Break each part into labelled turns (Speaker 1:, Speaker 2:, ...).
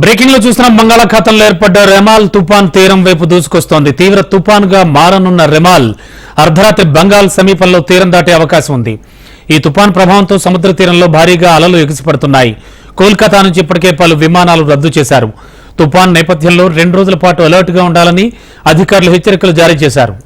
Speaker 1: Breaking లో చూస్తున్నాం. బంగాళాఖాతంలో ఏర్పడ్డ రెమాల్ తుపాన్ తీరం వైపు దూసుకొస్తోంది. తీవ్ర తుపాన్ గా మారనున్న రెమాల్ అర్ధరాత్రి బంగాల్ సమీపంలో తీరం దాటే అవకాశం ఉంది. ఈ తుపాన్ ప్రభావంతో సముద్ర తీరంలో భారీగా అలలు ఎగిసిపడుతున్నాయి. కోల్కతా నుంచి ఇప్పటికే పలు విమానాలు రద్దు చేశారు. తుపాన్ నేపథ్యంలో 2 రోజుల పాటు అలర్ట్ గా ఉండాలని అధికారులు హెచ్చరికలు జారీ చేశారు.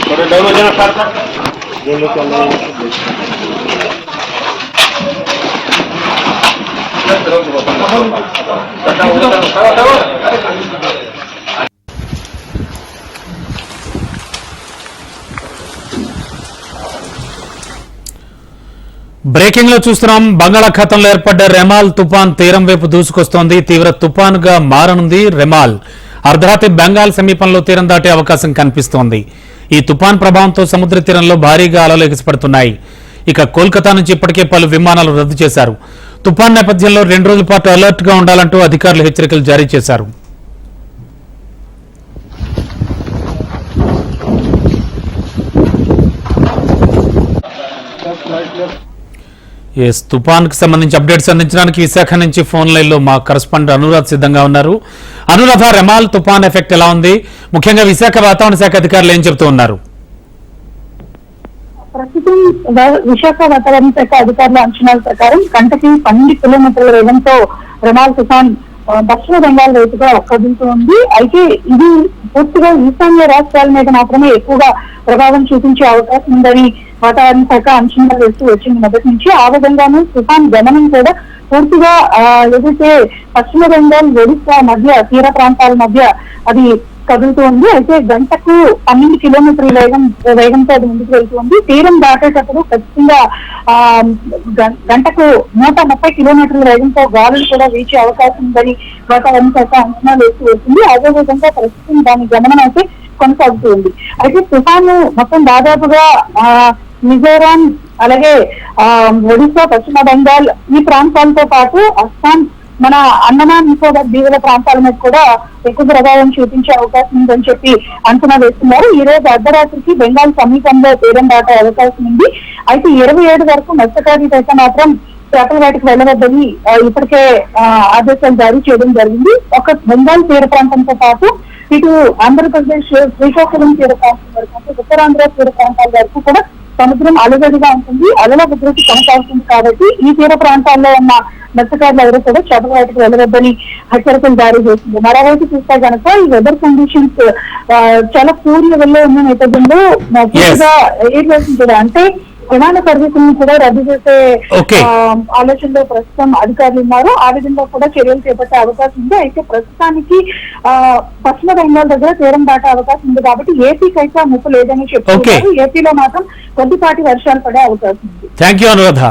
Speaker 2: थोड़े डाउन हो जाना सर जो लोग चल रहे हैं
Speaker 1: బ్రేకింగ్ లో చూస్తున్నాం. బంగాళాఖాతంలో ఏర్పడ్డ రెమాల్ తుపాన్ తీరం వైపు దూసుకొస్తోంది. తీవ్ర తుపాన్ గా మారనుంది రెమాల్. అర్ధరాత్రి బెంగాల్ సమీపంలో తీరం దాటే అవకాశం కనిపిస్తోంది. ఈ తుపాన్ ప్రభావంతో సముద్ర తీరంలో భారీగా అలలు ఎగిసిపడుతున్నాయి. ఇక కోల్కతా నుంచి ఇప్పటికే పలు విమానాలు రద్దు చేశారు. తుపాన్ నేపథ్యంలో 2 రోజుల పాటు అలర్ట్ గా ఉండాలంటూ అధికారులు హెచ్చరికలు జారీ చేశారు. తుపాన్ కి సంబంధించి అప్డేట్స్ అందించడానికి విశాఖ నుంచి ఫోన్ లైన్ లో మా కరెస్పాండెంట్ అనురాధ్ సిద్ధంగా ఉన్నారు. అనురాధ, రెమాల్ తుపాన్ ఎఫెక్ట్ ఎలా ఉంది? ముఖ్యంగా విశాఖ వాతావరణ శాఖ అధికారులు ఏం చెబుతూ ఉన్నారు?
Speaker 3: ప్రస్తుతం విశాఖ వాతావరణ శాఖ అధికారుల అంచనాల ప్రకారం గంటకి 12 కిలోమీటర్ల వేగంతో రెమాల్ తుఫాన్ పశ్చిమ బెంగాల్ వైపుగా కదులుతూ ఉంది. అయితే ఇది పూర్తిగా ఈశాన్య రాష్ట్రాల మీద మాత్రమే ఎక్కువగా ప్రభావం చూపించే అవకాశం ఉందని వాతావరణ శాఖ అంచనాలు వేస్తూ వచ్చింది మొదటి నుంచి. ఆ విధంగానే తుఫాన్ గమనం కూడా పూర్తిగా ఏదైతే పశ్చిమ బెంగాల్, ఒడిశా మధ్య తీర ప్రాంతాల మధ్య అది కదులుతూ ఉంది. అయితే గంటకు 12 కిలోమీటర్ల వేగంతో అది ముందుకు వెళ్తుంది. తీరం దాటేటప్పుడు ఖచ్చితంగా గంటకు 130 కిలోమీటర్ల వేగంతో గాలులు కూడా వీచే అవకాశం ఉందని వాతావరణ శాఖ అంచనాలు వేస్తూ వస్తుంది. అదేవిధంగా ప్రస్తుతం దాని గమనం అయితే కొనసాగుతూ ఉంది. అయితే తుఫాను మొత్తం దాదాపుగా మిజోరాం, అలాగే ఒడిశా, పశ్చిమ బెంగాల్ ఈ ప్రాంతాలతో పాటు అస్సాం, మన అండమాన్ నికోబార్ దీవుల ప్రాంతాల మీద కూడా ఎక్కువ ప్రభావం చూపించే అవకాశం ఉందని చెప్పి అంచనా వేస్తున్నారు. ఈ రోజు అర్ధరాత్రికి బెంగాల్ సమీపంలో తీరం దాటే అవకాశం ఉంది. అయితే 27 వరకు మత్స్యకారులు అయితే మాత్రం చేపల వేటకు వెళ్ళవద్దని ఇప్పటికే ఆదేశాలు జారీ చేయడం జరిగింది. ఒక బెంగాల్ తీర ప్రాంతంతో పాటు ఇటు ఆంధ్రప్రదేశ్ శ్రీకాకుళం తీర ప్రాంతం వరకు, అంటే ఉత్తరాంధ్ర తీర ప్రాంతాల వరకు కూడా సముద్రం అలజడిగా ఉంటుంది. అలల ఉధృతి కొనసాగుతుంది. కాబట్టి ఈ తీర ప్రాంతాల్లో ఉన్న మత్స్యకారులు ఎవరు కూడా చేపల వేటకు వెళ్ళవద్దని హెచ్చరికలు జారీ చేసింది. మరోవైపు చూస్తే కనుక ఈ వెదర్ కండిషన్స్ చాలా పూర్ లెవెల్లో ఉన్న నేపథ్యంలో పూర్తిగా ఎయిర్ వేసింది కూడా, అంటే విమాన సర్వీసులను కూడా రద్దు చేసే ఆలోచనలో ప్రస్తుతం అధికారులు ఉన్నారు. ఆ విధంగా కూడా చర్యలు చేపట్టే అవకాశం ఉంది. అయితే ప్రస్తుతానికి పశ్చిమ బెంగాల్ దగ్గర తీరం దాటే అవకాశం ఉంది. కాబట్టి ఏపీకి అయితే ముప్పు లేదని చెప్తున్నారు. ఏపీలో మాత్రం కొద్దిపాటి వర్షాలు పడే అవకాశం ఉంది.
Speaker 1: థాంక్యూ అనురాధ.